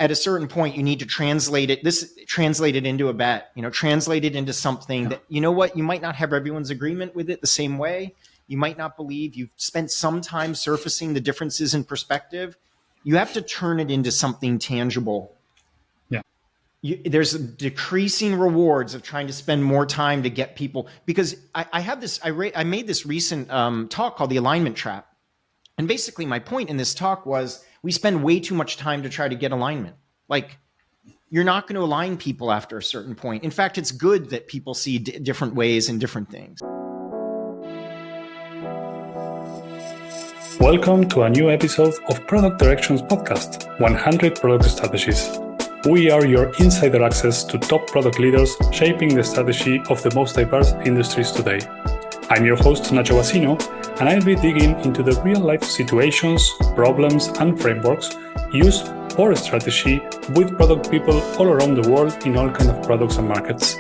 at a certain point, you need to translate it into a bet, translate it into something that, you might not have everyone's agreement with it the same way. You might not believe. You've spent some time surfacing the differences in perspective. You have to turn it into something tangible. Yeah. There's decreasing rewards of trying to spend more time to get people, because I made this recent talk called The Alignment Trap. And basically my point in this talk was we spend way too much time to try to get alignment. Like, you're not going to align people after a certain point. In fact, it's good that people see different ways and different things. Welcome to a new episode of Product Directions Podcast, 100 Product Strategies. We are your insider access to top product leaders shaping the strategy of the most diverse industries today. I'm your host, Nacho Basino, and I'll be digging into the real-life situations, problems, and frameworks used for strategy with product people all around the world in all kinds of products and markets.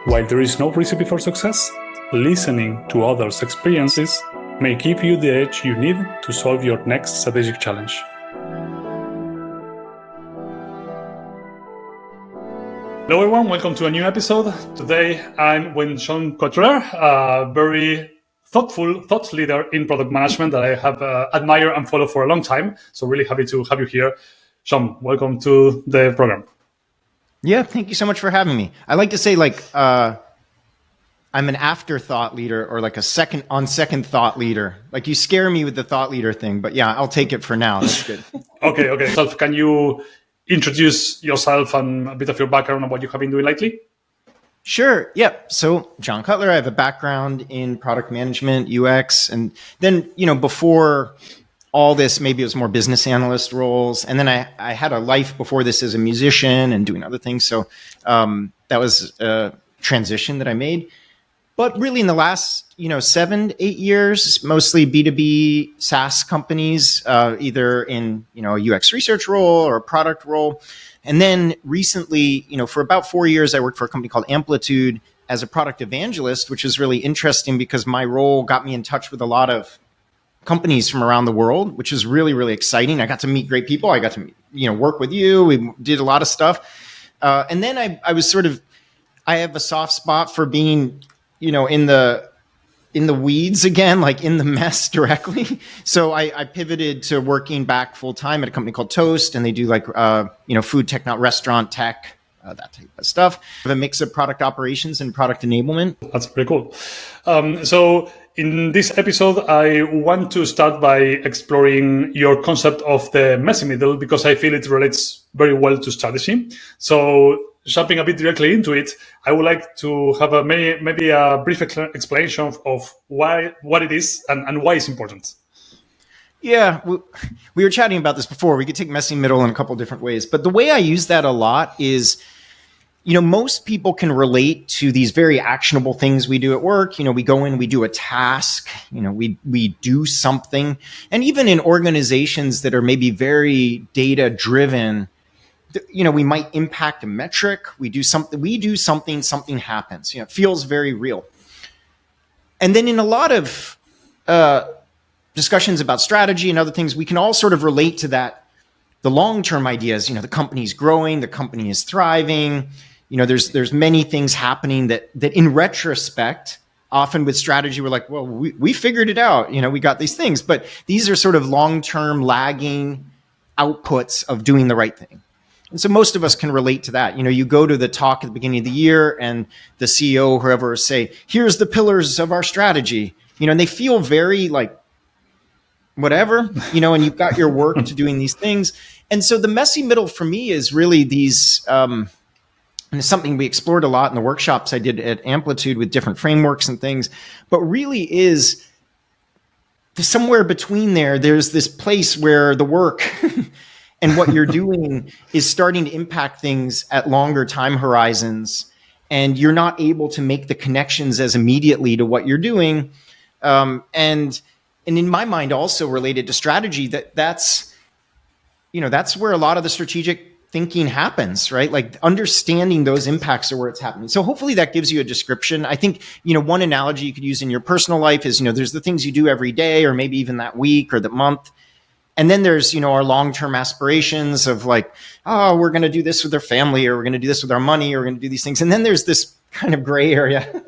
While there is no recipe for success, listening to others' experiences may give you the edge you need to solve your next strategic challenge. Hello everyone, welcome to a new episode. Today I'm with Sean Cutler, a very thoughtful thought leader in product management that I have admired and followed for a long time. So really happy to have you here. Sean, welcome to the program. Yeah, thank you so much for having me. I like to say I'm an afterthought leader, or like a second thought leader. Like, you scare me with the thought leader thing, but yeah, I'll take it for now. That's good. Okay. So can you introduce yourself and a bit of your background and what you have been doing lately? Sure. Yep. So John Cutler, I have a background in product management, UX, and then, before all this, maybe it was more business analyst roles. And then I had a life before this as a musician and doing other things. So that was a transition that I made. But really in the last, 7 to 8 years, mostly B2B SaaS companies, either in, a UX research role or a product role. And then recently, for about 4 years, I worked for a company called Amplitude as a product evangelist, which is really interesting because my role got me in touch with a lot of companies from around the world, which is really, really exciting. I got to meet great people. I got to, work with you. We did a lot of stuff. And then I have a soft spot for being, in the weeds again, like in the mess directly. So I pivoted to working back full time at a company called Toast, and they do food tech, not restaurant tech, that type of stuff. I have a mix of product operations and product enablement. That's pretty cool. So in this episode, I want to start by exploring your concept of the messy middle, because I feel it relates very well to strategy. So jumping a bit directly into it, I would like to have maybe a brief explanation of what it is and why it's important. Yeah, we were chatting about this before. We could take messy middle in a couple of different ways. But the way I use that a lot is, most people can relate to these very actionable things we do at work. We go in, we do a task, we do something. And even in organizations that are maybe very data driven, we might impact a metric. We do something, something happens. It feels very real. And then in a lot of discussions about strategy and other things, we can all sort of relate to that, the long-term ideas. The company's growing, the company is thriving. There's many things happening that in retrospect, often with strategy, we're like, well, we figured it out. We got these things, but these are sort of long-term lagging outputs of doing the right thing. And so most of us can relate to that. You go to the talk at the beginning of the year and the CEO, whoever, say, here's the pillars of our strategy, and they feel very like whatever, and you've got your work to doing these things. And so the messy middle for me is really these, and it's something we explored a lot in the workshops I did at Amplitude with different frameworks and things, but really is somewhere between there's this place where the work and what you're doing is starting to impact things at longer time horizons, and you're not able to make the connections as immediately to what you're doing. And in my mind, also related to strategy, that's where a lot of the strategic thinking happens, right? Like understanding those impacts are where it's happening. So hopefully that gives you a description. I think, one analogy you could use in your personal life is, there's the things you do every day or maybe even that week or that month. And then there's, our long-term aspirations of like, oh, we're going to do this with our family, or we're going to do this with our money, or we're going to do these things. And then there's this kind of gray area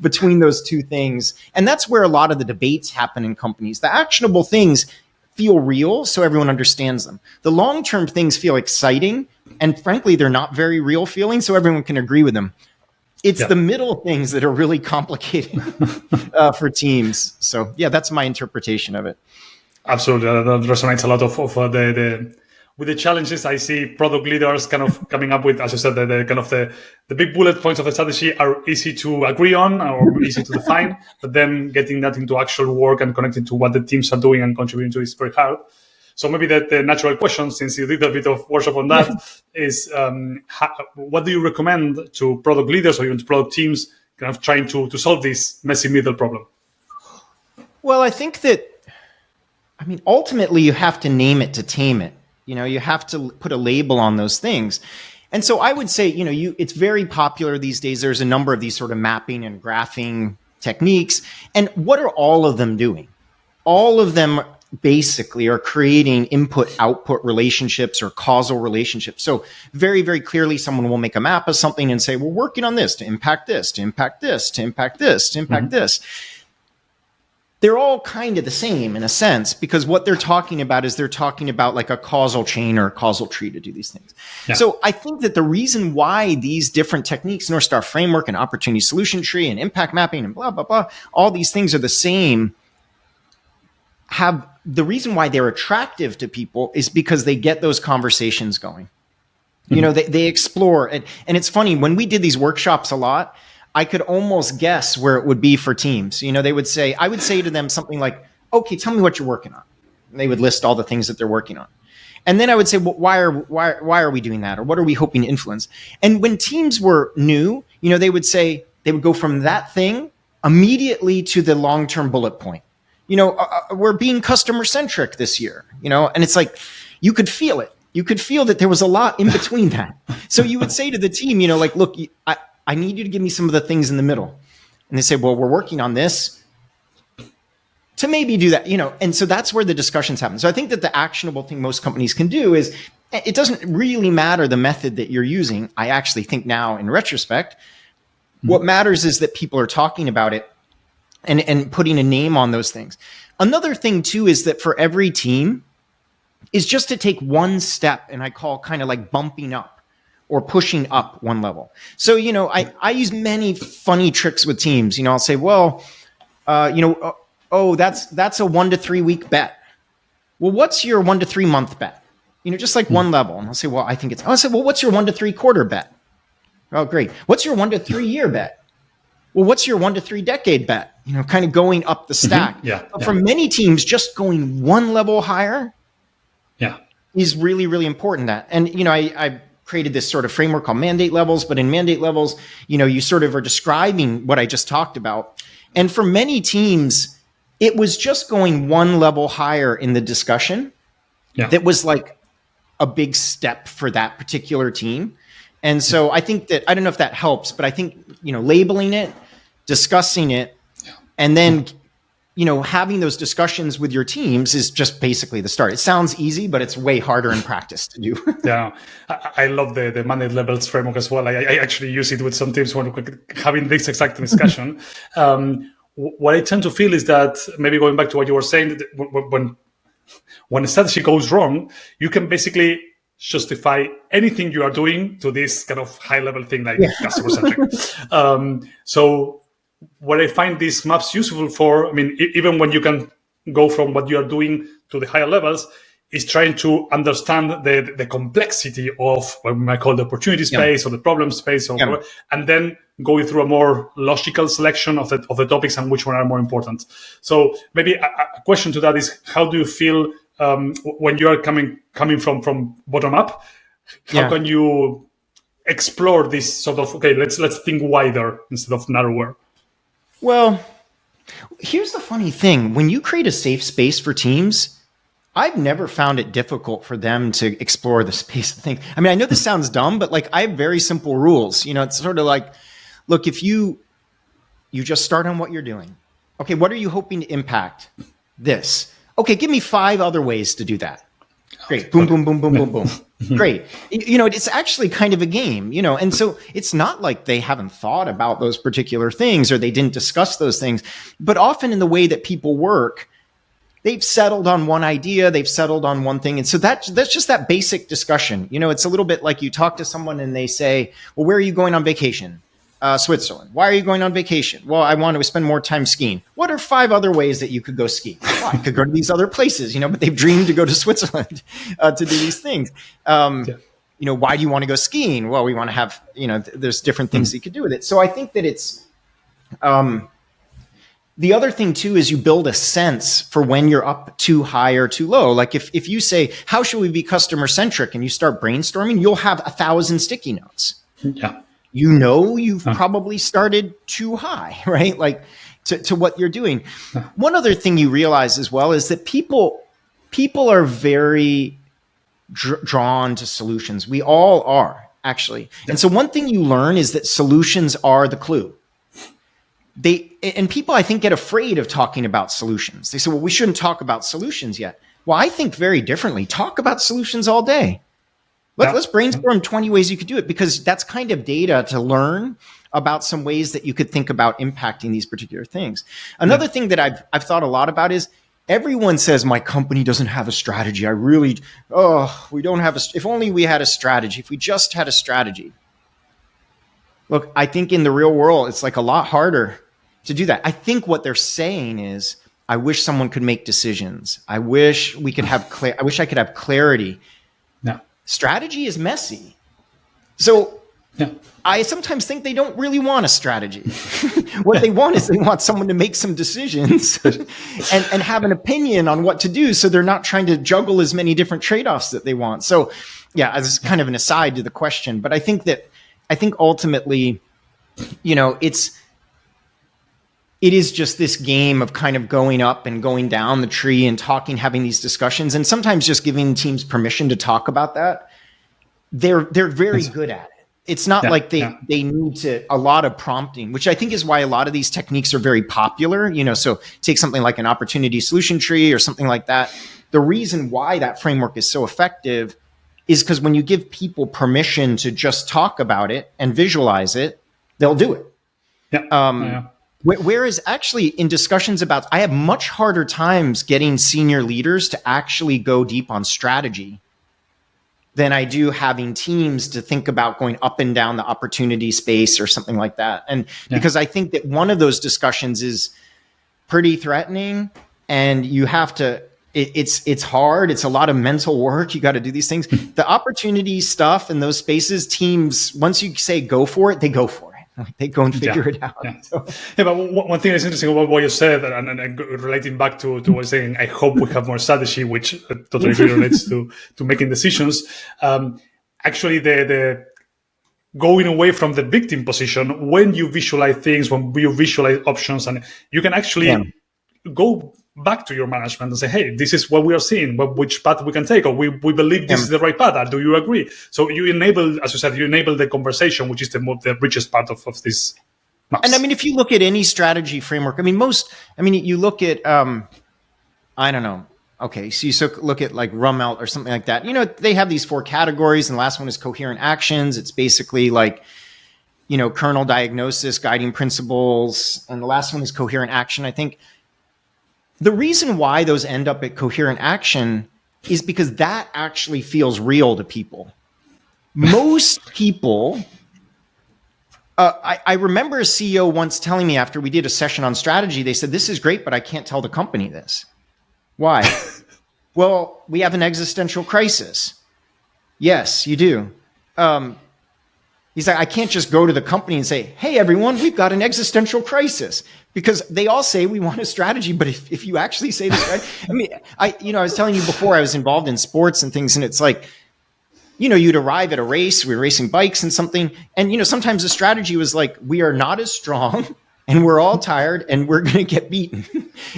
between those two things. And that's where a lot of the debates happen in companies. The actionable things feel real, so everyone understands them. The long-term things feel exciting, and frankly, they're not very real feeling, so everyone can agree with them. It's the middle things that are really complicated for teams. So yeah, that's my interpretation of it. Absolutely, that resonates a lot of with the challenges. I see product leaders kind of coming up with, as you said, the big bullet points of the strategy are easy to agree on or easy to define, but then getting that into actual work and connecting to what the teams are doing and contributing to is very hard. So maybe the natural question, since you did a bit of workshop on that, is what do you recommend to product leaders or even to product teams kind of trying to solve this messy middle problem? Well, I think that, ultimately you have to name it to tame it. You have to put a label on those things. And so I would say, it's very popular these days. There's a number of these sort of mapping and graphing techniques. And what are all of them doing? All of them basically are creating input-output relationships or causal relationships. So very, very clearly, someone will make a map of something and say, we're working on this to impact this, to impact this, to impact this, to impact this. They're all kind of the same in a sense, because what they're talking about is they're talking about like a causal chain or a causal tree to do these things. Yeah. So I think that the reason why these different techniques, North Star framework and opportunity solution tree and impact mapping and blah, blah, blah, all these things are the same, have the reason why they're attractive to people is because they get those conversations going. They explore. And it's funny, when we did these workshops a lot, I could almost guess where it would be for teams. I would say to them something like, okay, tell me what you're working on. And they would list all the things that they're working on. And then I would say, well, why are we doing that? Or what are we hoping to influence? And when teams were new, they would go from that thing immediately to the long-term bullet point. We're being customer centric this year, and it's like, you could feel it. You could feel that there was a lot in between that. So you would say to the team, look, I need you to give me some of the things in the middle. And they say, well, we're working on this to maybe do that, and so that's where the discussions happen. So I think that the actionable thing most companies can do is, it doesn't really matter the method that you're using. I actually think now in retrospect, what matters is that people are talking about it and putting a name on those things. Another thing too is that for every team is just to take one step, and I call kind of like bumping up or pushing up one level. So, I use many funny tricks with teams. I'll say, well, that's a 1 to 3 week bet. Well, what's your 1 to 3 month bet? Just like one level. And I'll say, well, I'll say, well, what's your 1 to 3 quarter bet? Oh, great. What's your 1 to 3 year bet? Well, what's your 1 to 3 decade bet? Kind of going up the stack. But for many teams, just going one level higher is really, really important. And, I created this sort of framework called mandate levels, but in mandate levels, you sort of are describing what I just talked about. And for many teams, it was just going one level higher in the discussion that was like a big step for that particular team. And so I think that, I don't know if that helps, but I think, labeling it, discussing it, and then, having those discussions with your teams is just basically the start. It sounds easy, but it's way harder in practice to do. Yeah, I love the mandate levels framework as well. I actually use it with some teams when we're having this exact discussion. What I tend to feel is that, maybe going back to what you were saying, when a strategy goes wrong, you can basically justify anything you are doing to this kind of high level thing like customer centric. So what I find these maps useful for, even when you can go from what you are doing to the higher levels, is trying to understand the complexity of what we might call the opportunity space or the problem space, and then going through a more logical selection of the topics and which one are more important. So maybe a question to that is, how do you feel when you are coming from bottom up? How can you explore this sort of, let's think wider instead of narrower? Well, here's the funny thing. When you create a safe space for teams, I've never found it difficult for them to explore the space thing. I know this sounds dumb, but like, I have very simple rules. It's sort of like, look, if you just start on what you're doing. Okay, what are you hoping to impact? This. Okay, give me 5 other ways to do that. Great. Boom, boom, boom, boom, boom, boom. Great. It's actually kind of a game, and so it's not like they haven't thought about those particular things or they didn't discuss those things, but often in the way that people work, they've settled on one idea, they've settled on one thing. And so that's just that basic discussion. It's a little bit like you talk to someone and they say, well, where are you going on vacation? Switzerland. Why are you going on vacation? Well, I want to spend more time skiing. What are 5 other ways that you could go ski? Well, I could go to these other places, but they've dreamed to go to Switzerland to do these things. Why do you want to go skiing? Well, we want to have, there's different things that you could do with it. So I think that it's, the other thing too, is you build a sense for when you're up too high or too low. Like if you say, how should we be customer centric? And you start brainstorming, you'll have 1,000 sticky notes. Yeah. You've probably started too high, right? Like to what you're doing. One other thing you realize as well is that people are very drawn to solutions. We all are, actually. And so one thing you learn is that solutions are the clue. And people, I think, get afraid of talking about solutions. They say, well, we shouldn't talk about solutions yet. Well, I think very differently. Talk about solutions all day. Let's brainstorm 20 ways you could do it, because that's kind of data to learn about some ways that you could think about impacting these particular things. Another thing that I've thought a lot about is everyone says my company doesn't have a strategy. We don't have if only we had a strategy, if we just had a strategy. Look, I think in the real world, it's like a lot harder to do that. I think what they're saying is, I wish someone could make decisions. I wish we could have I wish I could have clarity. No. Strategy is messy. So I sometimes think they don't really want a strategy. What they want is they want someone to make some decisions and have an opinion on what to do. So they're not trying to juggle as many different trade-offs that they want. So this is kind of an aside to the question, but I think ultimately, it is just this game of kind of going up and going down the tree and talking, having these discussions, and sometimes just giving teams permission to talk about that. They're very good at it. It's not like they need a lot of prompting, which I think is why a lot of these techniques are very popular. So take something like an opportunity solution tree or something like that. The reason why that framework is so effective is because when you give people permission to just talk about it and visualize it, they'll do it. Whereas actually in discussions I have much harder times getting senior leaders to actually go deep on strategy than I do having teams to think about going up and down the opportunity space or something like that. And because I think that one of those discussions is pretty threatening, and you have to, it's hard. It's a lot of mental work. You got to do these things. The opportunity stuff in those spaces, teams, once you say go for it, they go for it. They go and figure it out. So. But one thing that's interesting about what you said, and relating back to what I was saying, I hope we have more strategy, which totally relates to making decisions. Actually, the going away from the victim position, when you visualize things, when you visualize options, and you can actually go back to your management and say, hey, this is what we are seeing, which path we can take, or we believe this is the right path. Do you agree? So you enable, as you said, the conversation, which is the richest part of this maps. And I mean, if you look at any strategy framework, you look at, I don't know. Okay, so you look at like Rummelt or something like that. They have these 4 categories, and the last one is coherent actions. It's basically like, kernel diagnosis, guiding principles, and the last one is coherent action, I think. The reason why those end up at coherent action is because that actually feels real to people. Most people, I remember a CEO once telling me after we did a session on strategy, they said, this is great, but I can't tell the company this. Why? Well, we have an existential crisis. Yes, you do. He's like, I can't just go to the company and say, hey, everyone, we've got an existential crisis. Because they all say we want a strategy, but if you actually say this, right? I was telling you before, I was involved in sports and things, and it's like, you'd arrive at a race, we were racing bikes and something, and sometimes the strategy was like, we are not as strong, and we're all tired, and we're going to get beaten,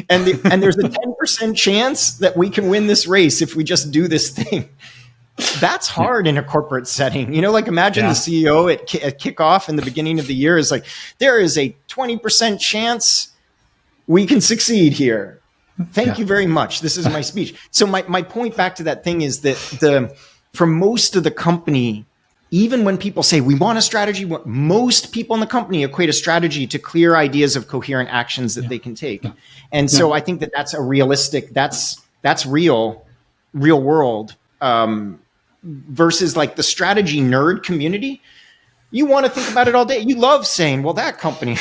and there's a 10% chance that we can win this race if we just do this thing. That's hard in a corporate setting. Imagine the CEO at kickoff in the beginning of the year is like, there is a 20% chance we can succeed here. Thank you very much. This is my speech. So my point back to that thing is that for most of the company, even when people say we want a strategy, most people in the company equate a strategy to clear ideas of coherent actions that they can take. And so I think that that's a realistic, that's real world, versus like the strategy nerd community. You want to think about it all day. You love saying, well, that company,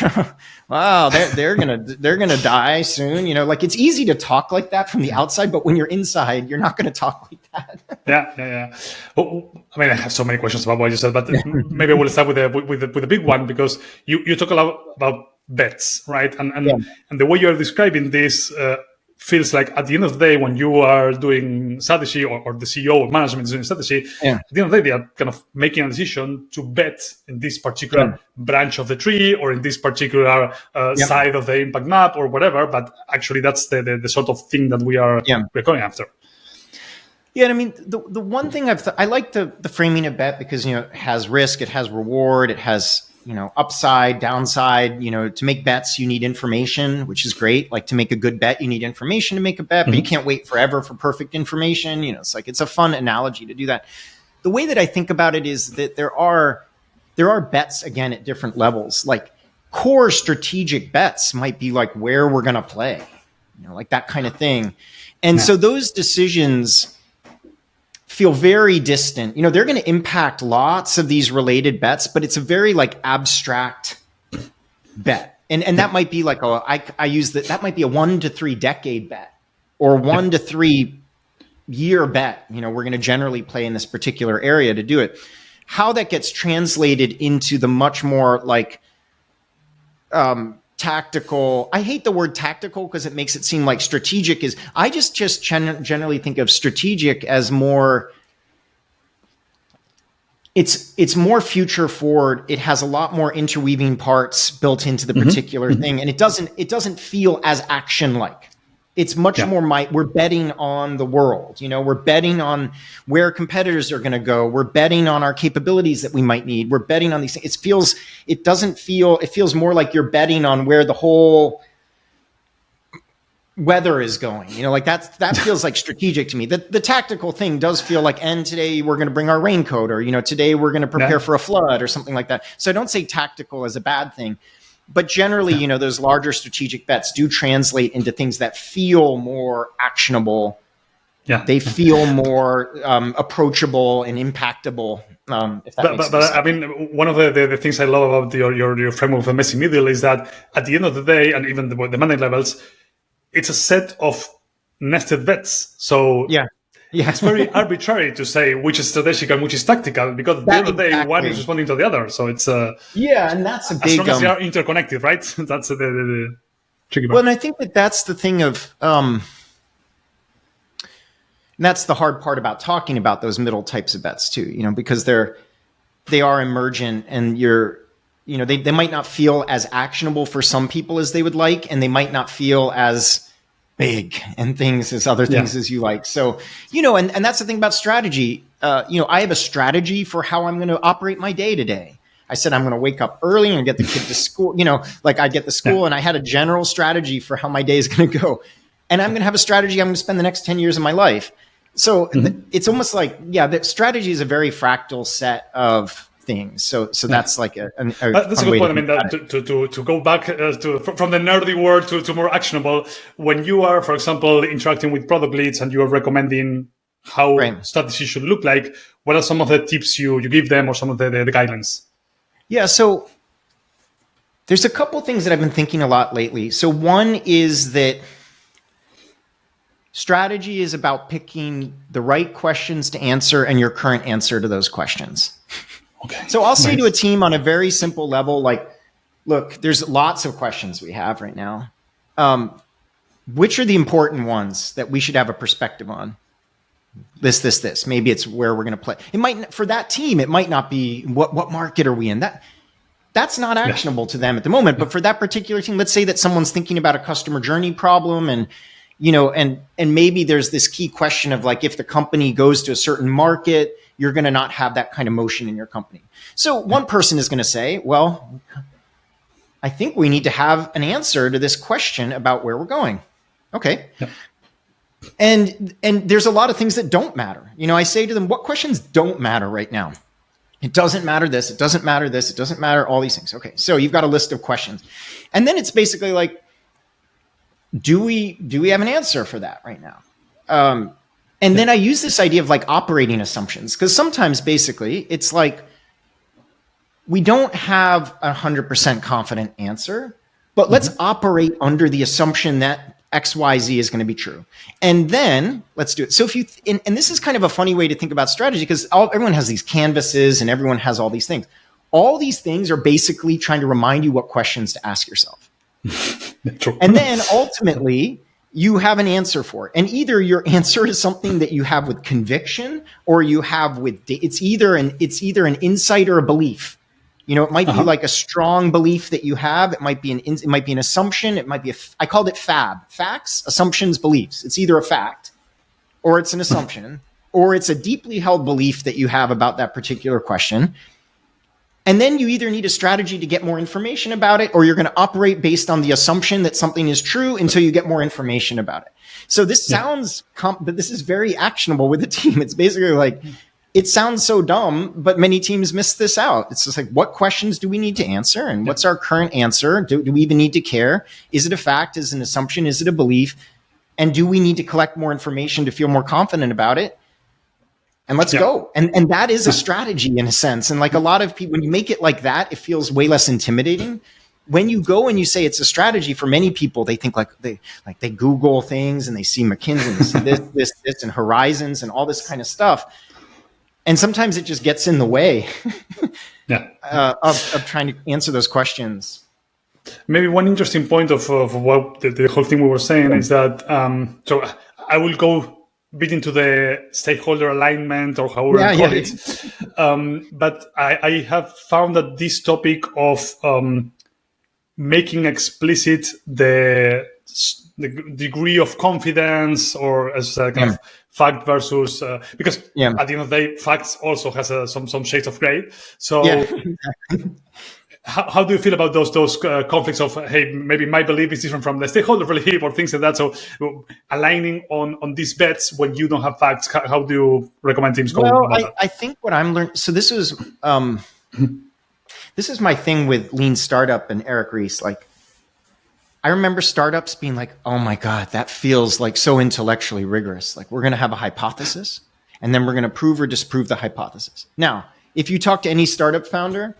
wow, they're gonna die soon. You know, like it's easy to talk like that from the outside, but when you're inside, you're not going to talk like that. Yeah. Oh, I mean, I have so many questions about what you said, but maybe we'll start with the big one, because you talk a lot about bets, right? And the way you're describing this feels like at the end of the day, when you are doing strategy, or the CEO of management is doing strategy, at the end of the day, they are kind of making a decision to bet in this particular branch of the tree, or in this particular side of the impact map, or whatever. But actually, that's the sort of thing that we're going after. Yeah, and I mean, the one thing I like the framing of bet, because, you know, it has risk, it has reward, it has, you know, upside, downside. You know, to make bets, you need information, which is great. Like to make a good bet, you need information to make a bet, but you can't wait forever for perfect information. You know, it's like, it's a fun analogy to do that. The way that I think about it is that there are bets, again, at different levels. Like core strategic bets might be like where we're going to play, you know, like that kind of thing. And so those decisions feel very distant. You know, they're going to impact lots of these related bets, but it's a very like abstract bet. And that might be like I use that might be a 1 to 3 decade bet, or 1 to 3 year bet. You know, we're going to generally play in this particular area to do it. How that gets translated into the much more like tactical. I hate the word tactical because it makes it seem like strategic is. I just generally think of strategic as more. It's more future forward. It has a lot more interweaving parts built into the particular thing, and it doesn't feel as action like. It's much more we're betting on the world. You know, we're betting on where competitors are going to go. We're betting on our capabilities that we might need. We're betting on these things. It feels more like you're betting on where the whole weather is going. You know, like that feels like strategic to me. The tactical thing does feel like, and today we're going to bring our raincoat, or, you know, today we're going to prepare for a flood or something like that. So I don't say tactical as a bad thing. But generally, you know, those larger strategic bets do translate into things that feel more actionable. Yeah, they feel more approachable and impactable. If that makes sense. I mean, one of the things I love about your framework of the messy middle is that at the end of the day, and even the mandate levels, it's a set of nested bets. So it's very arbitrary to say which is strategic and which is tactical, because at the end of the day, one is responding to the other. So it's and that's a big. As long as they are interconnected, right? That's the tricky part. Well, and I think that's the thing of. That's the hard part about talking about those middle types of bets too, you know, because they are emergent, and they might not feel as actionable for some people as they would like, and they might not feel as big and things as other things as you like. So, you know, and that's the thing about strategy. You know, I have a strategy for how I'm going to operate my day today. I said, I'm going to wake up early and get the kid to school, you know, like I get the school, and I had a general strategy for how my day is going to go. And I'm going to have a strategy I'm going to spend the next 10 years of my life. So it's almost like, the strategy is a very fractal set of things. So that's like that's a good point. I mean, to go back from the nerdy word to more actionable, when you are, for example, interacting with product leads and you are recommending how strategy should look like, what are some of the tips you give them, or some of the guidelines? Yeah, so there's a couple things that I've been thinking a lot lately. So one is that strategy is about picking the right questions to answer and your current answer to those questions. Okay. So I'll say to a team on a very simple level, like, look, there's lots of questions we have right now. Which are the important ones that we should have a perspective on? This. Maybe it's where we're going to play. It might, for that team, it might not be what market are we in? That's not actionable to them at the moment. But for that particular team, let's say that someone's thinking about a customer journey problem, and you know, and maybe there's this key question of like, if the company goes to a certain market, you're going to not have that kind of motion in your company. So one person is going to say, well, I think we need to have an answer to this question about where we're going. Okay. Yeah. And there's a lot of things that don't matter. I say to them, what questions don't matter right now? It doesn't matter this. It doesn't matter this. It doesn't matter all these things. Okay. So you've got a list of questions. And then it's basically like, do we have an answer for that right now? And then I use this idea of like operating assumptions, because sometimes basically it's like we don't have 100% confident answer, but let's operate under the assumption that XYZ is going to be true. And then let's do it. So if you, and this is kind of a funny way to think about strategy, because everyone has these canvases and everyone has all these things. All these things are basically trying to remind you what questions to ask yourself. And then ultimately you have an answer for it. And either your answer is something that you have with conviction, or you have with, it's either an insight or a belief. It might be like a strong belief that you have. It might be an assumption. It might be I called it FAB: facts, assumptions, beliefs. It's either a fact, or it's an assumption, or it's a deeply held belief that you have about that particular question. And then you either need a strategy to get more information about it, or you're going to operate based on the assumption that something is true until you get more information about it. So this sounds, but this is very actionable with the team. It's basically like, it sounds so dumb, but many teams miss this out. It's just like, what questions do we need to answer? And what's our current answer? Do we even need to care? Is it a fact? Is it an assumption? Is it a belief? And do we need to collect more information to feel more confident about it? And let's go. And that is a strategy in a sense. And like a lot of people, when you make it like that, it feels way less intimidating. When you go and you say it's a strategy, for many people, they think they Google things and they see McKinsey and they see this and horizons and all this kind of stuff. And sometimes it just gets in the way of trying to answer those questions. Maybe one interesting point of what the whole thing we were saying is that, so I will go a bit into the stakeholder alignment, or however you call it. But I have found that this topic of making explicit the degree of confidence, or as a kind of fact versus because at the end of the day, facts also has some shades of gray. So how do you feel about those conflicts of, hey, maybe my belief is different from the stakeholder belief, or things like that? So aligning on these bets when you don't have facts, how do you recommend teams go about that? I think what I'm learning, so this is my thing with Lean Startup and Eric Ries. Like, I remember startups being like, oh my God, that feels like so intellectually rigorous. Like, we're going to have a hypothesis and then we're going to prove or disprove the hypothesis. Now, if you talk to any startup founder,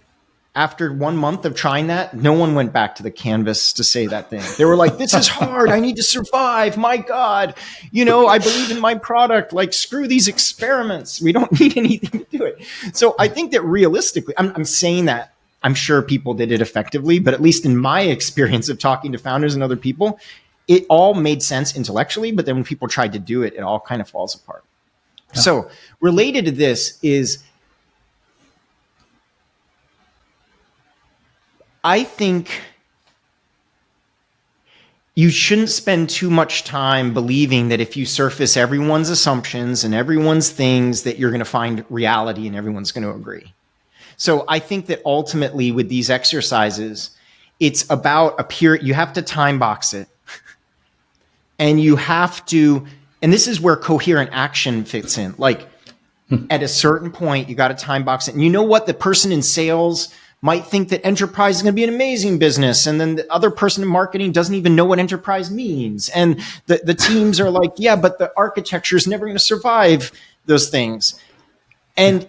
after 1 month of trying that, no one went back to the canvas to say that thing. They were like, this is hard. I need to survive. My God, I believe in my product. Like, screw these experiments. We don't need anything to do it. So I think that realistically, I'm saying that I'm sure people did it effectively, but at least in my experience of talking to founders and other people, it all made sense intellectually. But then when people tried to do it, it all kind of falls apart. Yeah. So related to this is, I think you shouldn't spend too much time believing that if you surface everyone's assumptions and everyone's things, that you're going to find reality and everyone's going to agree. So I think that ultimately with these exercises, it's about you have to time box it. And you have to, and this is where coherent action fits in. Like, at a certain point, you got to time box it. And you know what? The person in sales might think that enterprise is going to be an amazing business. And then the other person in marketing doesn't even know what enterprise means. And the teams are like, yeah, but the architecture is never going to survive those things. And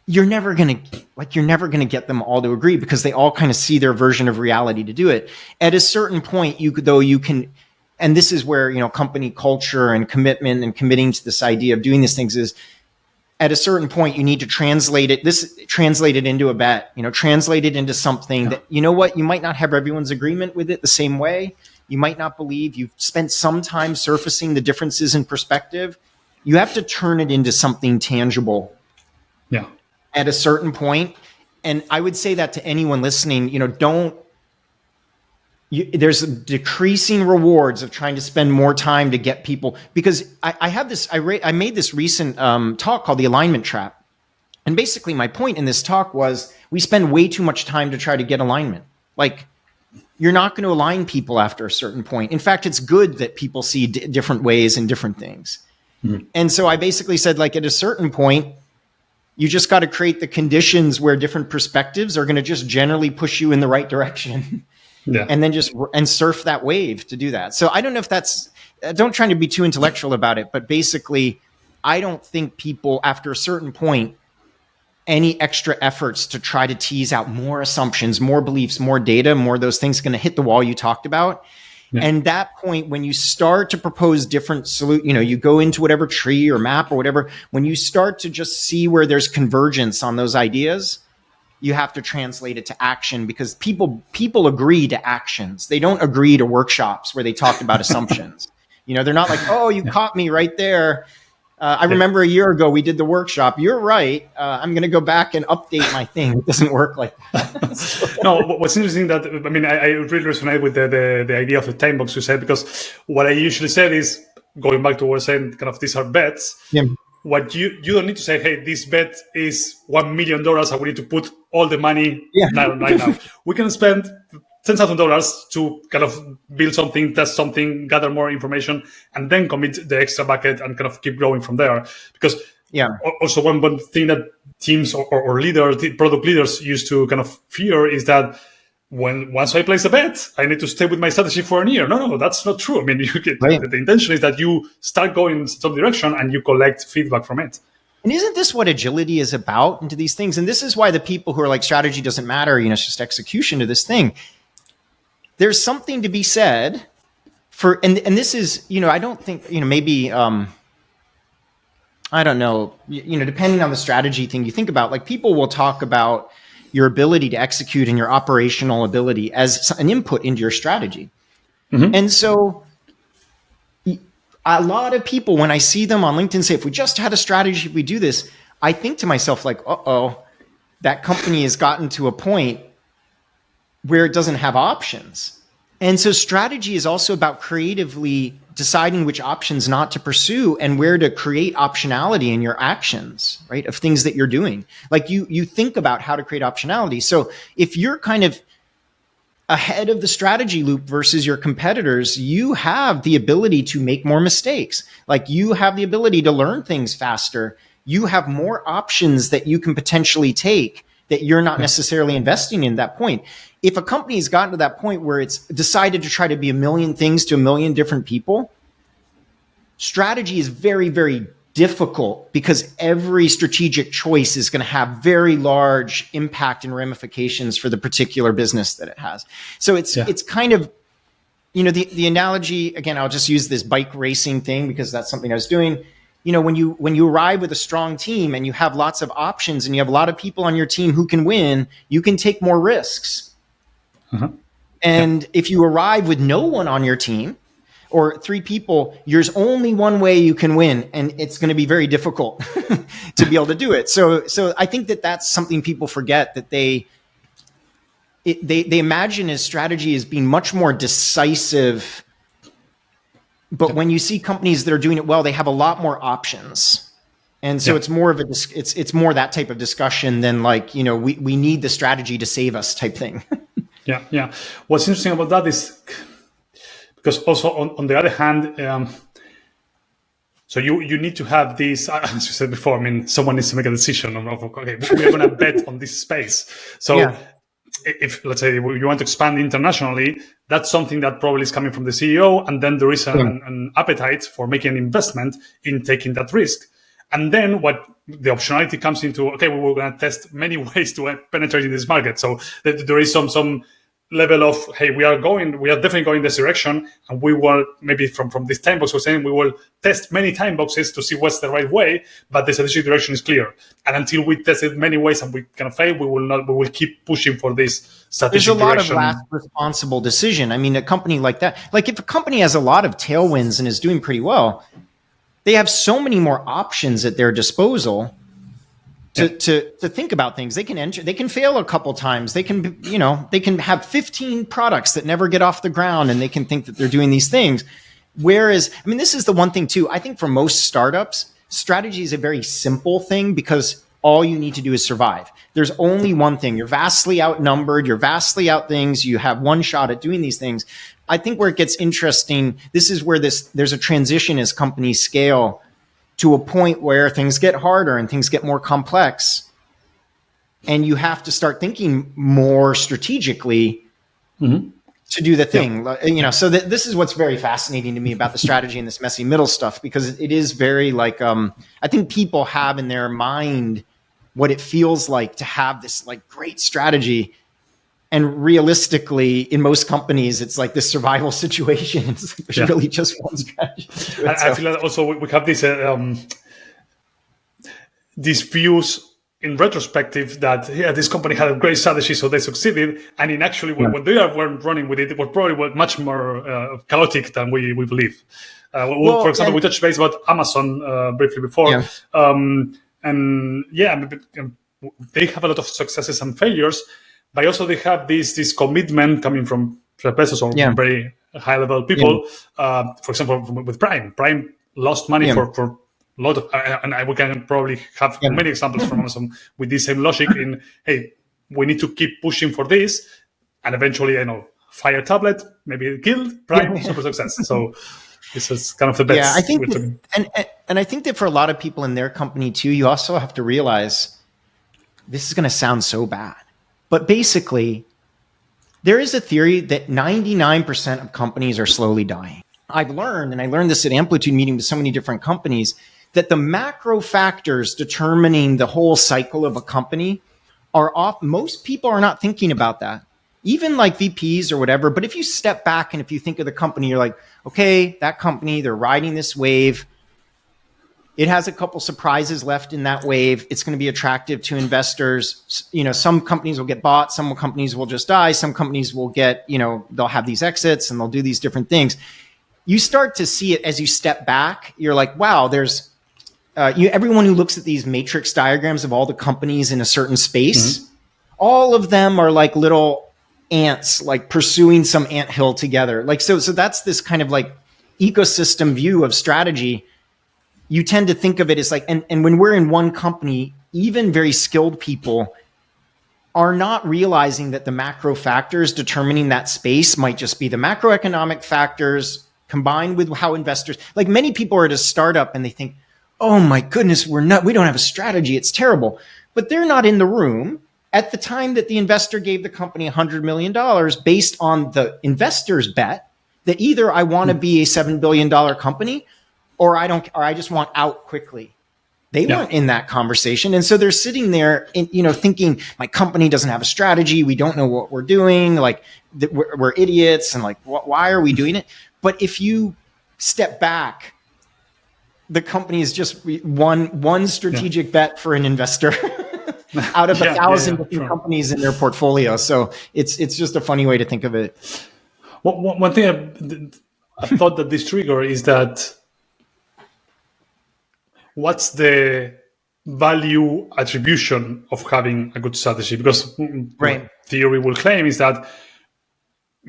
you're never going to get them all to agree, because they all kind of see their version of reality to do it. At a certain point, you can, and this is where, company culture and commitment and committing to this idea of doing these things is, at a certain point, you need to translate it into a bet, translate it into something that, you might not have everyone's agreement with it the same way. You might not believe. You've spent some time surfacing the differences in perspective. You have to turn it into something tangible. Yeah. At a certain point. And I would say that to anyone listening, there's decreasing rewards of trying to spend more time to get people, because I made this recent talk called The Alignment Trap. And basically my point in this talk was, we spend way too much time to try to get alignment. Like, you're not going to align people after a certain point. In fact, it's good that people see different ways and different things. And so I basically said, like, at a certain point, you just got to create the conditions where different perspectives are going to just generally push you in the right direction. And then and surf that wave to do that. So I don't know if that's, don't try to be too intellectual about it, but basically, I don't think people after a certain point, any extra efforts to try to tease out more assumptions, more beliefs, more data, more of those things going to hit the wall you talked about. And that point, when you start to propose different you go into whatever tree or map or whatever, when you start to just see where there's convergence on those ideas, you have to translate it to action, because people agree to actions. They don't agree to workshops where they talked about assumptions. They're not like, oh, you caught me right there. I remember a year ago we did the workshop. You're right. I'm going to go back and update my thing. It doesn't work like that. No, what's interesting that, I mean, I really resonate with the idea of the time box you said, because what I usually say is, going back to what I was saying, kind of these are bets. What you don't need to say, hey, this bet is $1 million. I we need to put all the money right now. We can spend $10,000 to kind of build something, test something, gather more information, and then commit the extra bucket and kind of keep growing from there. Because also one thing that teams or leaders, product leaders used to kind of fear is that once I place a bet, I need to stay with my strategy for a year. No, that's not true. I mean, the intention is that you start going in some direction and you collect feedback from it. And isn't this what agility is about into these things? And this is why the people who are like, strategy doesn't matter, it's just execution to this thing. There's something to be said for, and this is, I don't think, maybe, I don't know, depending on the strategy thing you think about, like people will talk about your ability to execute and your operational ability as an input into your strategy. And so a lot of people, when I see them on LinkedIn say, if we just had a strategy, if we do this, I think to myself like, that company has gotten to a point where it doesn't have options. And so strategy is also about creatively deciding which options not to pursue and where to create optionality in your actions, right? Of things that you're doing. Like you think about how to create optionality. So if you're kind of ahead of the strategy loop versus your competitors, you have the ability to make more mistakes. Like you have the ability to learn things faster. You have more options that you can potentially take that you're not necessarily investing in that point. If a company has gotten to that point where it's decided to try to be a million things to a million different people, strategy is very, very difficult because every strategic choice is going to have very large impact and ramifications for the particular business that it has. So it's kind of, the analogy, again, I'll just use this bike racing thing because that's something I was doing. When you arrive with a strong team and you have lots of options and you have a lot of people on your team who can win, you can take more risks. And if you arrive with no one on your team or 3 people, there's only one way you can win, and it's going to be very difficult to be able to do it. So I think that's something people forget, that they imagine as strategy as being much more decisive. But when you see companies that are doing it well, they have a lot more options. And so it's more of it's more that type of discussion than like, we need the strategy to save us type thing. Yeah. What's interesting about that is because also on the other hand, so you need to have this, as you said before, I mean, someone needs to make a decision of okay, we're going to bet on this space. So if, let's say, you want to expand internationally, that's something that probably is coming from the CEO. And then there is an appetite for making an investment in taking that risk. And then what the optionality comes into, okay, we're going to test many ways to penetrate in this market. So there is some level of, hey, we are definitely going this direction. And we will, maybe from this time box, we're saying we will test many time boxes to see what's the right way, but the strategic direction is clear. And until we test it many ways and we kind of fail, we will keep pushing for this strategic direction. There's a lot of last responsible decision. I mean, a company like that, like if a company has a lot of tailwinds and is doing pretty well, they have so many more options at their disposal to think about things. They can fail a couple times. They can have 15 products that never get off the ground and they can think that they're doing these things. Whereas, I mean, this is the one thing too, I think for most startups, strategy is a very simple thing because all you need to do is survive. There's only one thing. You're vastly outnumbered. You're vastly out things. You have one shot at doing these things. I think where it gets interesting, this is where there's a transition as companies scale to a point where things get harder and things get more complex. And you have to start thinking more strategically to do the thing. So this is what's very fascinating to me about the strategy and this messy middle stuff, because it is very like, I think people have in their mind what it feels like to have this like great strategy. And realistically, in most companies, it's like this survival situation. There's really just one strategy. I feel that also we have this these views in retrospective that this company had a great strategy, so they succeeded. And in actually, when they were running with it was probably much more chaotic than we believe. For example, we touched base about Amazon briefly before. They have a lot of successes and failures. But also they have this commitment coming from Bezos or very high level people. For example, with Prime. Prime lost money for a lot of, and we can probably have many examples from Amazon with this same logic in, hey, we need to keep pushing for this, and eventually, fire tablet, maybe killed, Prime, super success. So this is kind of the best. Yeah, I think and I think that for a lot of people in their company too, you also have to realize this is going to sound so bad. But basically, there is a theory that 99% of companies are slowly dying. I've learned, and I learned this at Amplitude meeting with so many different companies, that the macro factors determining the whole cycle of a company are off. Most people are not thinking about that, even like VPs or whatever. But if you step back and if you think of the company, you're like, okay, that company, they're riding this wave. It has a couple surprises left in that wave. It's going to be attractive to investors. Some companies will get bought. Some companies will just die. Some companies will get, they'll have these exits and they'll do these different things. You start to see it as you step back. You're like, wow, there's everyone who looks at these matrix diagrams of all the companies in a certain space, all of them are like little ants, like pursuing some anthill together. Like, so that's this kind of like ecosystem view of strategy. You tend to think of it as like, and when we're in one company, even very skilled people are not realizing that the macro factors determining that space might just be the macroeconomic factors combined with how investors, like many people are at a startup and they think, oh my goodness, we don't have a strategy. It's terrible. But they're not in the room at the time that the investor gave the company $100 million based on the investor's bet that either I want to be a $7 billion company or I just want out quickly. They weren't in that conversation. And so they're sitting there, thinking my company doesn't have a strategy. We don't know what we're doing. Like we're idiots. And like, why are we doing it? But if you step back, the company is just one strategic bet for an investor out of 1,000 different companies in their portfolio. So it's just a funny way to think of it. One thing I thought that this trigger is that what's the value attribution of having a good strategy? Because what theory will claim is that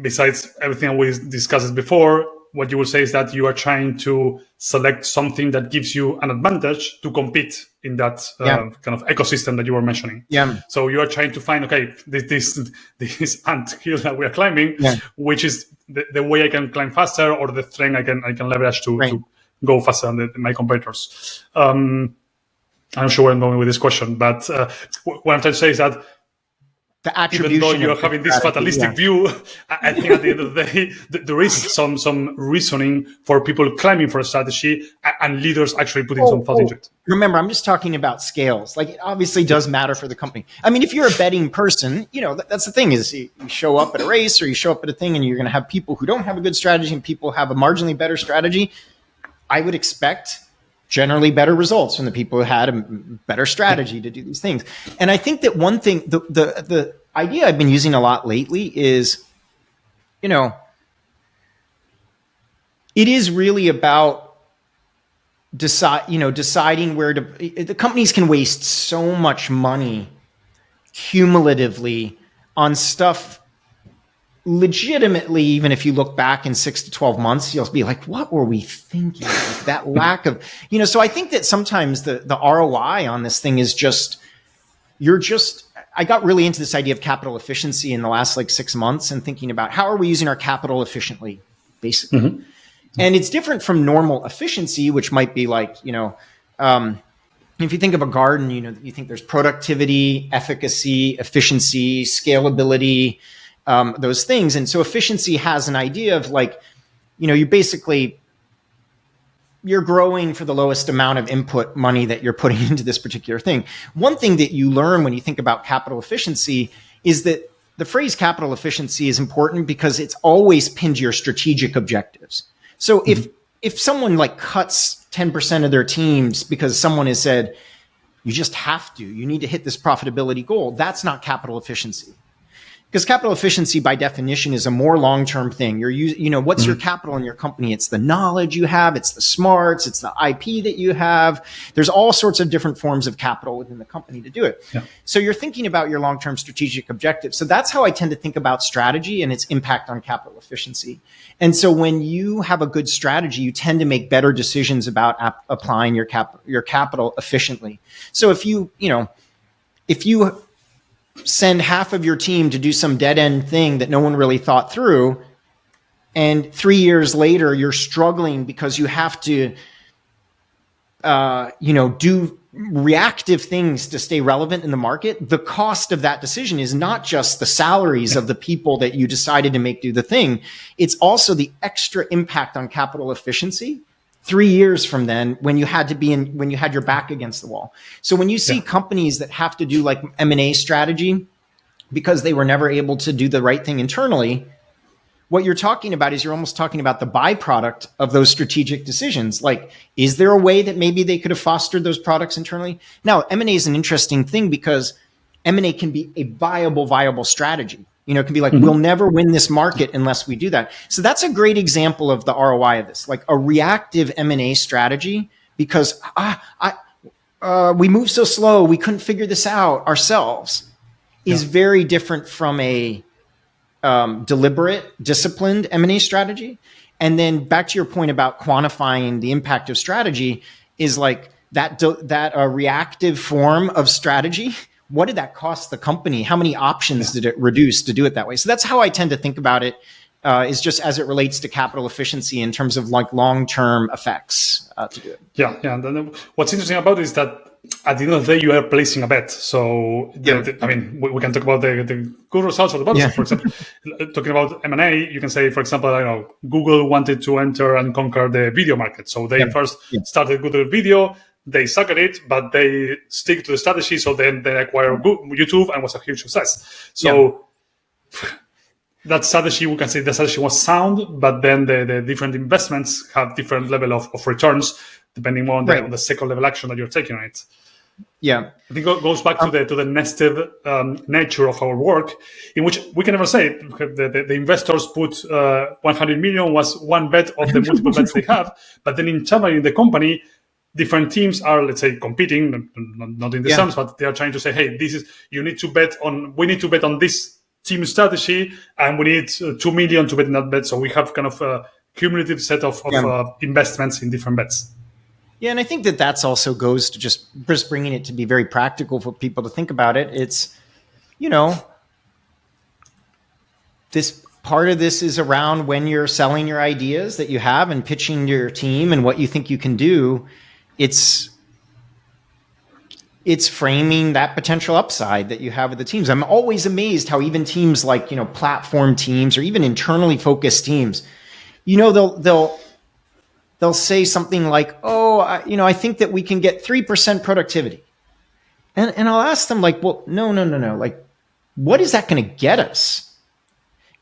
besides everything we discussed before, what you will say is that you are trying to select something that gives you an advantage to compete in that kind of ecosystem that you were mentioning. Yeah. So you are trying to find, okay, this ant hill that we are climbing, which is the way I can climb faster or the strength I can leverage to go faster than my competitors. I'm not sure where I'm going with this question, but what I'm trying to say is that the attribution, even though you're having this fatalistic view, I think at the end of the day, there is some reasoning for people climbing for a strategy and leaders actually putting some thought into it. Remember, I'm just talking about scales. Like it obviously does matter for the company. I mean, if you're a betting person, that's the thing is you show up at a race or you show up at a thing and you're going to have people who don't have a good strategy and people have a marginally better strategy. I would expect generally better results from the people who had a better strategy to do these things. And I think that one thing, the idea I've been using a lot lately is, it is really about deciding where the companies can waste so much money cumulatively on stuff. Legitimately, even if you look back in 6 to 12 months, you'll be like, what were we thinking? Like that lack of, so I think that sometimes the ROI on this thing is just I got really into this idea of capital efficiency in the last like 6 months and thinking about how are we using our capital efficiently, basically. Mm-hmm. And it's different from normal efficiency, which might be like, if you think of a garden, you think there's productivity, efficacy, efficiency, scalability, those things. And so efficiency has an idea of like, you're growing for the lowest amount of input money that you're putting into this particular thing. One thing that you learn when you think about capital efficiency is that the phrase capital efficiency is important because it's always pinned to your strategic objectives. So if someone like cuts 10% of their teams because someone has said, you need to hit this profitability goal, that's not capital efficiency. Because capital efficiency, by definition, is a more long-term thing. What's your capital in your company? It's the knowledge you have, it's the smarts, it's the IP that you have. There's all sorts of different forms of capital within the company to do it. Yeah. So you're thinking about your long-term strategic objectives. So that's how I tend to think about strategy and its impact on capital efficiency. And so when you have a good strategy, you tend to make better decisions about applying your capital efficiently. So if you send half of your team to do some dead end thing that no one really thought through, and 3 years later you're struggling because you have to do reactive things to stay relevant in the market, the cost of that decision is not just the salaries of the people that you decided to make do the thing, it's also the extra impact on capital efficiency 3 years from then when you had your back against the wall. So when you see companies that have to do like M&A strategy because they were never able to do the right thing internally, what you're talking about is you're almost talking about the byproduct of those strategic decisions. Like, is there a way that maybe they could have fostered those products internally? Now, M&A is an interesting thing because M&A can be a viable strategy. It can be like, we'll never win this market unless we do that. So that's a great example of the ROI of this, like a reactive M&A strategy, because we moved so slow, we couldn't figure this out ourselves, is very different from a deliberate, disciplined M&A strategy. And then back to your point about quantifying the impact of strategy is like that reactive form of strategy. What did that cost the company? How many options did it reduce to do it that way? So that's how I tend to think about it, is just as it relates to capital efficiency in terms of like long-term effects to do it. Yeah. And then what's interesting about it is that at the end of the day, you are placing a bet. So, we can talk about the good results or the bad results. For example, talking about M&A, you can say, for example, Google wanted to enter and conquer the video market. So they first started Google Video. They suck at it, but they stick to the strategy. So then they acquire YouTube and was a huge success. So that strategy, we can say the strategy was sound, but then the different investments have different level of returns depending on the second level action that you're taking on it. Yeah, I think it goes back to the nested nature of our work, in which we can never say the investors put 100 million was one bet of the multiple bets they have, but then internally in the company, different teams are, let's say, competing, not in the sums, but they are trying to say, hey, we need to bet on this team strategy, and we need 2 million to bet in that bet. So we have kind of a cumulative set of investments in different bets. Yeah, and I think that's also goes to just bringing it to be very practical for people to think about it. It's, this part of this is around when you're selling your ideas that you have and pitching to your team and what you think you can do. It's framing that potential upside that you have with the teams. I'm always amazed how even teams like, platform teams or even internally focused teams, they'll say something like, I think that we can get 3% productivity. And I'll ask them like, well, no. Like, what is that going to get us?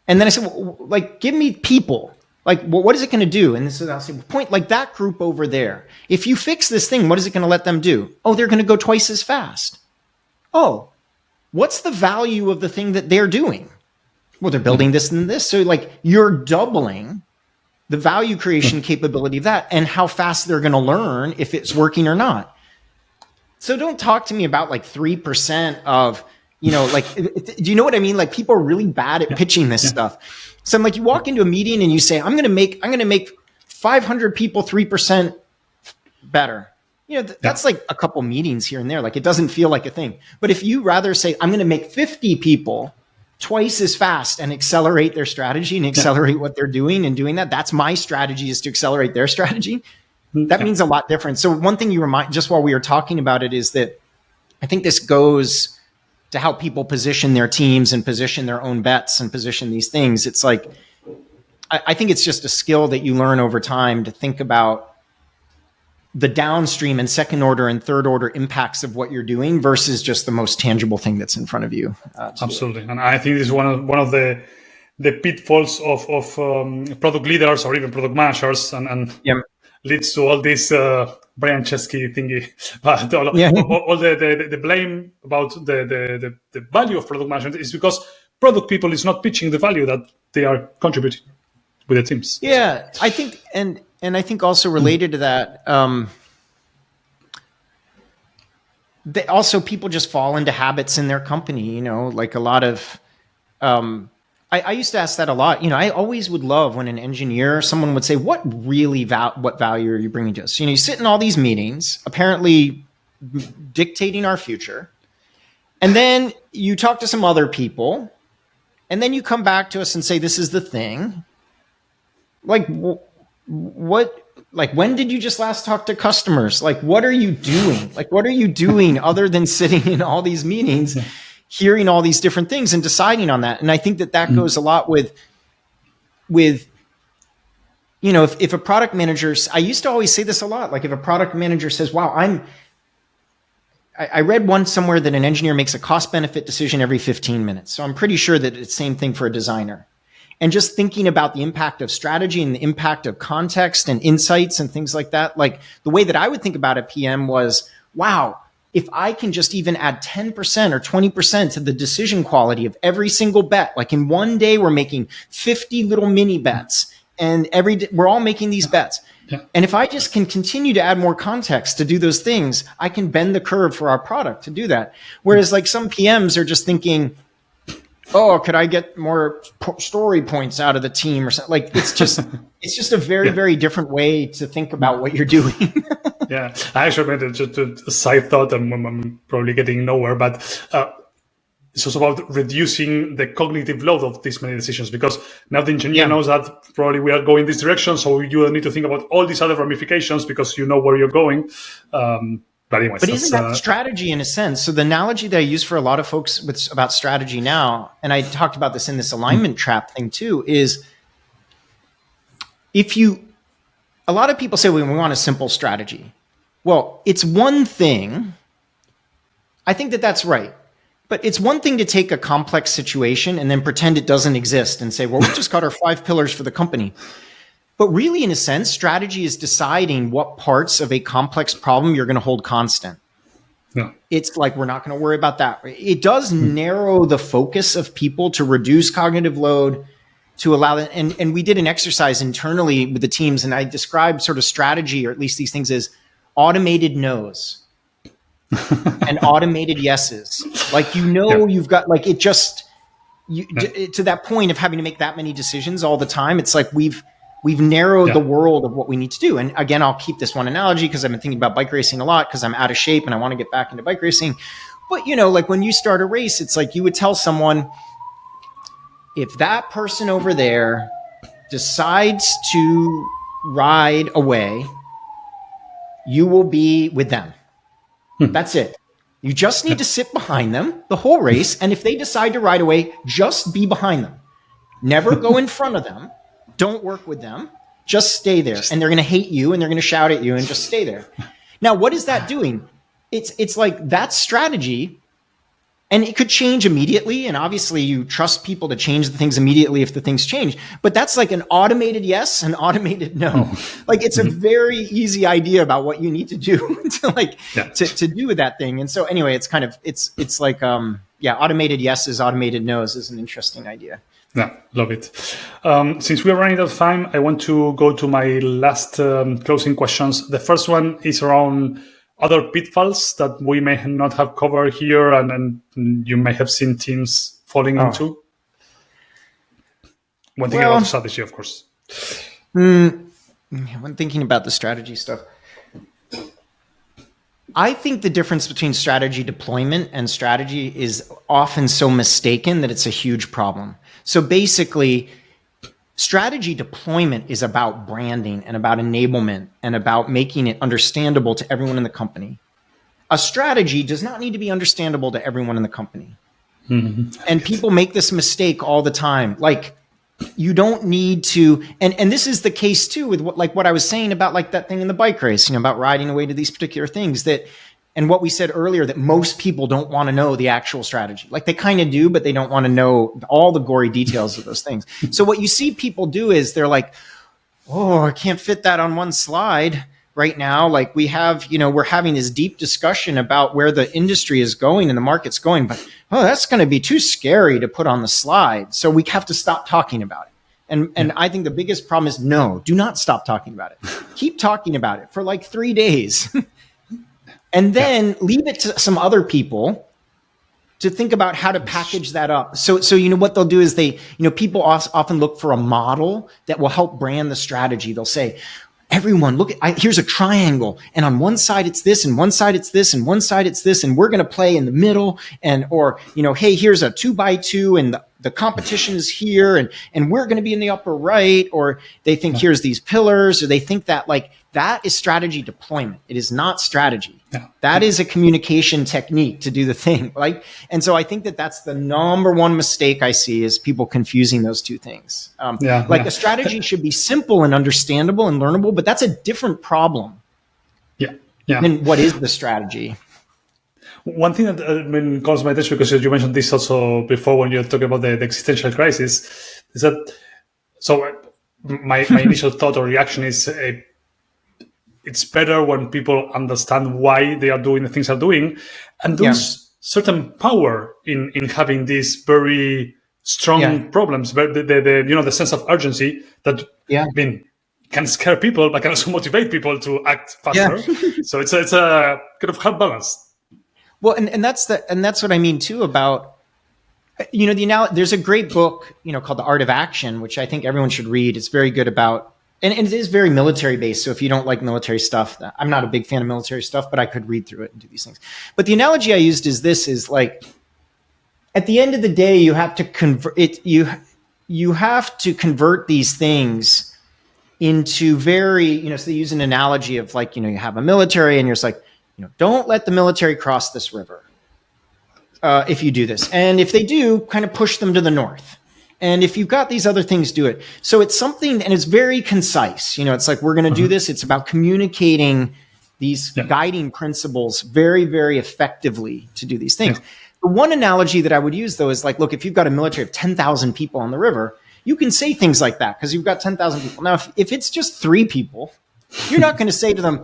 And then I said, well, like, give me people. Like, well, what is it going to do? And so I'll say, point like that group over there. If you fix this thing, what is it going to let them do? Oh, they're going to go twice as fast. Oh, what's the value of the thing that they're doing? Well, they're building this and this. So like you're doubling the value creation capability of that and how fast they're going to learn if it's working or not. So don't talk to me about like 3% of, do you know what I mean? Like people are really bad at pitching this stuff. So I'm like, you walk into a meeting and you say, I'm going to make 500 people 3% better. That's like a couple meetings here and there. Like it doesn't feel like a thing. But if you rather say, I'm going to make 50 people twice as fast and accelerate their strategy and accelerate what they're doing and doing that, that's my strategy, is to accelerate their strategy. That means a lot different. So one thing you remind, just while we were talking about it, is that I think this goes to how people position their teams and position their own bets and position these things. It's like, I think it's just a skill that you learn over time to think about the downstream and second order and third order impacts of what you're doing versus just the most tangible thing that's in front of you. Absolutely. And I think this is one of the pitfalls of product leaders or even product managers, and leads to all this Brian Chesky thingy, but all the blame about the value of product management is because product people is not pitching the value that they are contributing with the teams. Yeah, I think, and I think also related to that, also people just fall into habits in their company, like a lot of, I used to ask that a lot. I always would love when an engineer, someone would say, what value are you bringing to us? You sit in all these meetings, apparently dictating our future. And then you talk to some other people, and then you come back to us and say, this is the thing. Like, what, like, when did you just last talk to customers? Like, what are you doing? Like, what are you doing other than sitting in all these meetings, hearing all these different things and deciding on that? And I think that goes a lot with, if a product manager, I used to always say this a lot, like if a product manager says, wow, I read one somewhere that an engineer makes a cost benefit decision every 15 minutes. So I'm pretty sure that it's the same thing for a designer. And just thinking about the impact of strategy and the impact of context and insights and things like that, like the way that I would think about a PM was, wow, if I can just even add 10% or 20% to the decision quality of every single bet, like in one day, we're making 50 little mini bets, and every day we're all making these bets. Yeah. And if I just can continue to add more context to do those things, I can bend the curve for our product to do that. Whereas like some PMs are just thinking, oh, could I get more story points out of the team or something? Like it's just a very, very different way to think about what you're doing. Yeah, I actually made just a side thought, and I'm probably getting nowhere, but it's also about reducing the cognitive load of these many decisions, because now the engineer knows that probably we are going this direction, so you don't need to think about all these other ramifications because you know where you're going. But anyways, isn't that strategy in a sense? So the analogy that I use for a lot of folks about strategy now, and I talked about this in this alignment trap thing too, is a lot of people say, well, we want a simple strategy. Well, it's one thing. I think that that's right. But it's one thing to take a complex situation and then pretend it doesn't exist and say, well, we just got our 5 pillars for the company. But really, in a sense, strategy is deciding what parts of a complex problem you're going to hold constant. Yeah. It's like, we're not going to worry about that. It does narrow the focus of people to reduce cognitive load, to allow that. And we did an exercise internally with the teams, and I described sort of strategy, or at least these things, as automated no's and automated yeses. Like, you've got, like, it just, to that point of having to make that many decisions all the time. It's like we've narrowed the world of what we need to do. And again, I'll keep this one analogy because I've been thinking about bike racing a lot because I'm out of shape and I want to get back into bike racing. But, like when you start a race, it's like you would tell someone, if that person over there decides to ride away, you will be with them. That's it. You just need to sit behind them the whole race. And if they decide to ride away, just be behind them. Never go in front of them. Don't work with them. Just stay there. And they're going to hate you and they're going to shout at you, and just stay there. Now, what is that doing? It's like that's strategy, and it could change immediately. And obviously you trust people to change the things immediately if the things change. But that's like an automated yes and automated no. Like, it's a very easy idea about what you need to do to do with that thing. And so anyway, it's kind of, it's like, automated yeses, automated nos is an interesting idea. Yeah, love it. Since we're running out of time, I want to go to my last closing questions. The first one is around other pitfalls that we may not have covered here and you may have seen teams falling into. When thinking about the strategy, of course. When thinking about the strategy stuff, I think the difference between strategy deployment and strategy is often so mistaken that it's a huge problem. So basically, strategy deployment is about branding and about enablement and about making it understandable to everyone in the company. A strategy does not need to be understandable to everyone in the company. And people make this mistake all the time. Like, you don't need to, and this is the case too with what I was saying about like that thing in the bike race, about riding away to these particular things and what we said earlier, that most people don't want to know the actual strategy. Like, they kind of do, but they don't want to know all the gory details of those things. So what you see people do is they're like, oh, I can't fit that on one slide right now. Like, we have, we're having this deep discussion about where the industry is going and the market's going, but that's going to be too scary to put on the slide. So we have to stop talking about it. And I think the biggest problem is, no, do not stop talking about it. Keep talking about it for like 3 days. And then leave it to some other people to think about how to package that up. So what they'll do is people often look for a model that will help brand the strategy. They'll say, everyone, look, here's a triangle, and on one side it's this, and one side it's this, and one side it's this, and we're going to play in the middle, or hey, here's a 2x2, and the competition is here, and we're going to be in the upper right, or they think here's these pillars, or they think that that is strategy deployment. It is not strategy. Yeah. That is a communication technique to do the thing. And so I think that's the number one mistake I see, is people confusing those two things. A strategy should be simple and understandable and learnable, but that's a different problem. Than what is the strategy. One thing that calls my attention, because you mentioned this also before when you're talking about the existential crisis, is that, so my initial thought or reaction is, it's better when people understand why they are doing the things they're doing, and there's certain power in having these very strong problems, but the sense of urgency that can scare people, but can also motivate people to act faster. So it's a kind of hard balance. Well, and that's what I mean too about, there's a great book, called The Art of Action, which I think everyone should read. It's very good about, and it is very military based. So if you don't like military stuff, I'm not a big fan of military stuff, but I could read through it and do these things. But the analogy I used is at the end of the day, you have to convert it. You have to convert these things into very, so they use an analogy of you have a military, and you're just like, don't let the military cross this river. If you do this, and if they do, kind of push them to the north. And if you've got these other things, do it. So it's something, and it's very concise. It's like, we're going to do this. It's about communicating these guiding principles very, very effectively to do these things. The one analogy that I would use, though, is look, if you've got a military of 10,000 people on the river, you can say things like that because you've got 10,000 people. Now, if it's just 3 people, you're not going to say to them,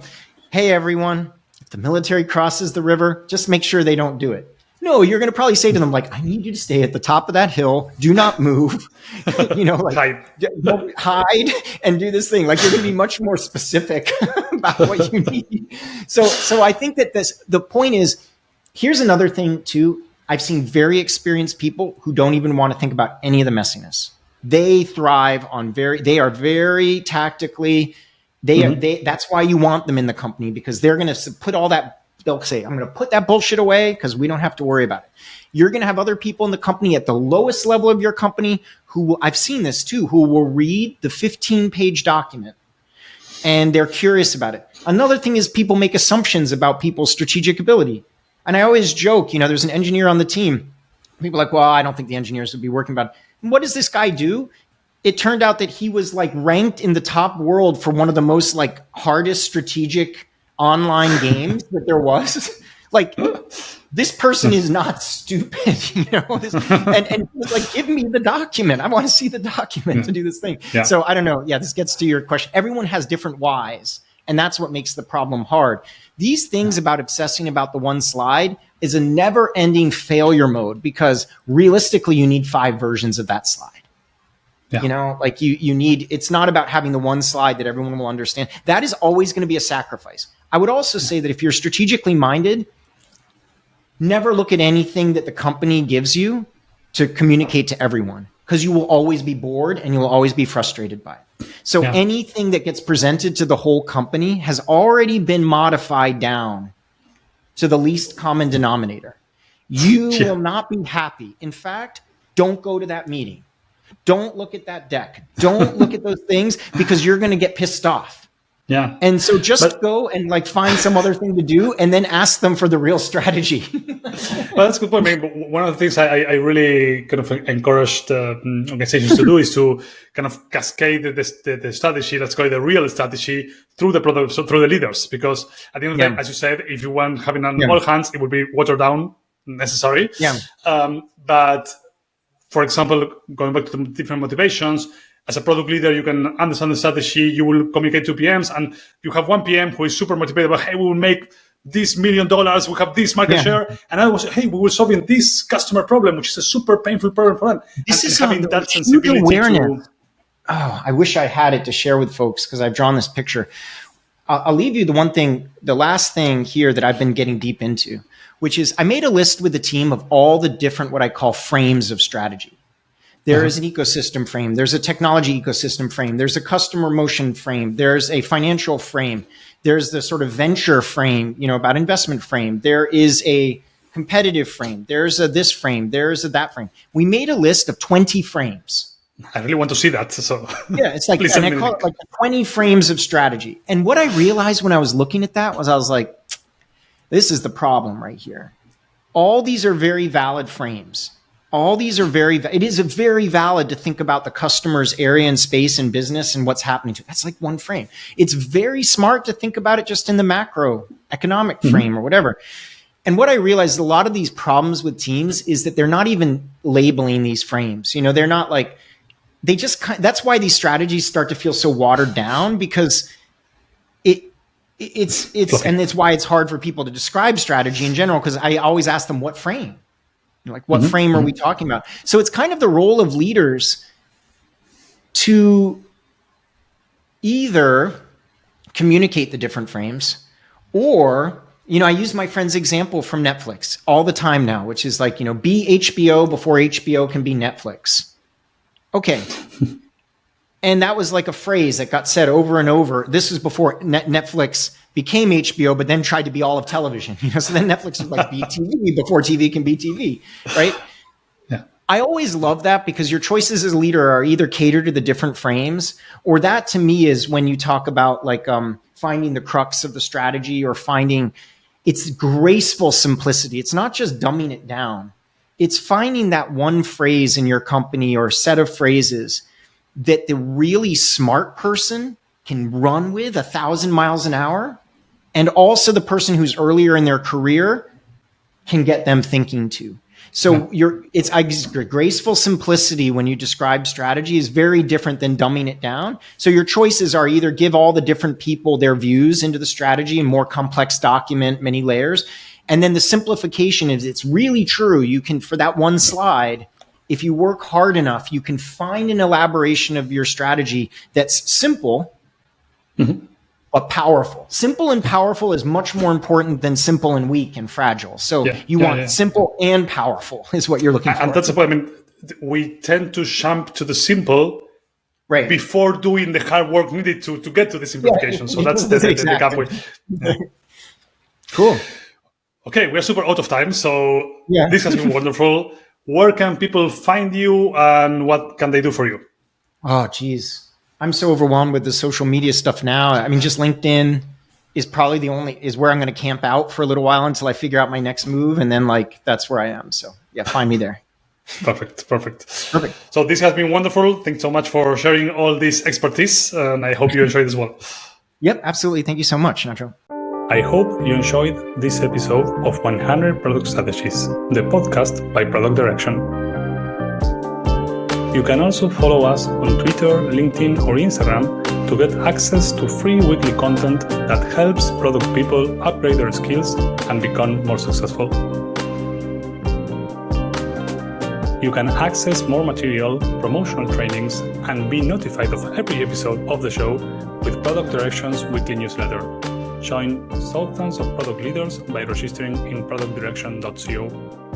hey, everyone, if the military crosses the river, just make sure they don't do it. No, you're going to probably say to them, I need you to stay at the top of that hill. Do not move, hide and do this thing. You're going to be much more specific about what you need. So I think that the point is, here's another thing too. I've seen very experienced people who don't even want to think about any of the messiness. They thrive on they are very tactically, that's why you want them in the company, because they're going to put all that. They'll say, I'm going to put that bullshit away because we don't have to worry about it. You're going to have other people in the company at the lowest level of your company I've seen this too, who will read the 15-page document and they're curious about it. Another thing is people make assumptions about people's strategic ability. And I always joke, there's an engineer on the team. People are like, well, I don't think the engineers would be working about it. And what does this guy do? It turned out that he was ranked in the top world for one of the most hardest strategic online games that there was. This person is not stupid, and give me the document. I want to see the document to do this thing. Yeah. So I don't know. Yeah, this gets to your question. Everyone has different whys, and that's what makes the problem hard. These things about obsessing about the one slide is a never ending failure mode, because realistically you need 5 versions of that slide. Yeah. You need, it's not about having the one slide that everyone will understand. That is always going to be a sacrifice. I would also say that if you're strategically minded, never look at anything that the company gives you to communicate to everyone, because you will always be bored and you will always be frustrated by it. So anything that gets presented to the whole company has already been modified down to the least common denominator. You will not be happy. In fact, don't go to that meeting. Don't look at that deck. Don't look at those things because you're going to get pissed off. Yeah. And so just go and like find some other thing to do and then ask them for the real strategy. Well, that's a good point. I mean, one of the things I really kind of encouraged organizations to do is to kind of cascade the strategy, let's call it the real strategy, through the product, so through the leaders. Because at the end of the day, as you said, if you want having on all hands, it would be watered down, necessary. Yeah. But for example, going back to the different motivations, as a product leader, you can understand the strategy, you will communicate to PMs, and you have one PM who is super motivated about, hey, we will make this $1 million, we have this market share, and I was, hey, we will solve this customer problem, which is a super painful problem for them. This is having that sensibility awareness. I wish I had it to share with folks because I've drawn this picture. I'll leave you the last thing here that I've been getting deep into, which is I made a list with the team of all the different, what I call frames of strategy. There is an ecosystem frame. There's a technology ecosystem frame. There's a customer motion frame. There's a financial frame. There's the sort of venture frame, about investment frame. There is a competitive frame. There's a this frame. There's a that frame. We made a list of 20 frames. I really want to see that. So yeah, it's like, and I call it like 20 frames of strategy. And what I realized when I was looking at that was I was like, this is the problem right here. All these are very valid frames. All these are it is very valid to think about the customer's area and space and business and what's happening to it. That's like one frame. It's very smart to think about it just in the macroeconomic frame or whatever. And what I realized, a lot of these problems with teams is that they're not even labeling these frames. They're not like, that's why these strategies start to feel so watered down, because it's why it's hard for people to describe strategy in general, because I always ask them what frame. Like, what frame are we talking about? So it's kind of the role of leaders to either communicate the different frames or, I use my friend's example from Netflix all the time now, which is like, be HBO before HBO can be Netflix. Okay. And that was like a phrase that got said over and over. This was before Netflix became HBO, but then tried to be all of television. So then Netflix was like BTV before TV can be TV, right? Yeah. I always love that, because your choices as a leader are either catered to the different frames, or that to me is when you talk about like finding the crux of the strategy, or finding its graceful simplicity. It's not just dumbing it down. It's finding that one phrase in your company or set of phrases that the really smart person can run with 1,000 miles an hour, and also the person who's earlier in their career can get them thinking too. So it's graceful simplicity when you describe strategy is very different than dumbing it down. So your choices are either give all the different people their views into the strategy, a more complex document, many layers. And then the simplification is, it's really true. You can, for that one slide, if you work hard enough, you can find an elaboration of your strategy that's simple, but powerful. Simple and powerful is much more important than simple and weak and fragile. So you want simple and powerful is what you're looking for. And that's the point. I mean, we tend to jump to the simple before doing the hard work needed to get to the simplification. So that's the gap. Cool. Okay, we're super out of time. So this has been wonderful. Where can people find you, and what can they do for you? Oh, geez. I'm so overwhelmed with the social media stuff now. I mean, just LinkedIn is probably is where I'm going to camp out for a little while until I figure out my next move. And then that's where I am. So find me there. Perfect. So this has been wonderful. Thanks so much for sharing all this expertise. And I hope you enjoyed as well. Yep, absolutely. Thank you so much, Nacho. I hope you enjoyed this episode of 100 Product Strategies, the podcast by Product Direction. You can also follow us on Twitter, LinkedIn, or Instagram to get access to free weekly content that helps product people upgrade their skills and become more successful. You can access more material, promotional trainings, and be notified of every episode of the show with Product Direction's weekly newsletter. Join thousands of product leaders by registering in productdirection.co.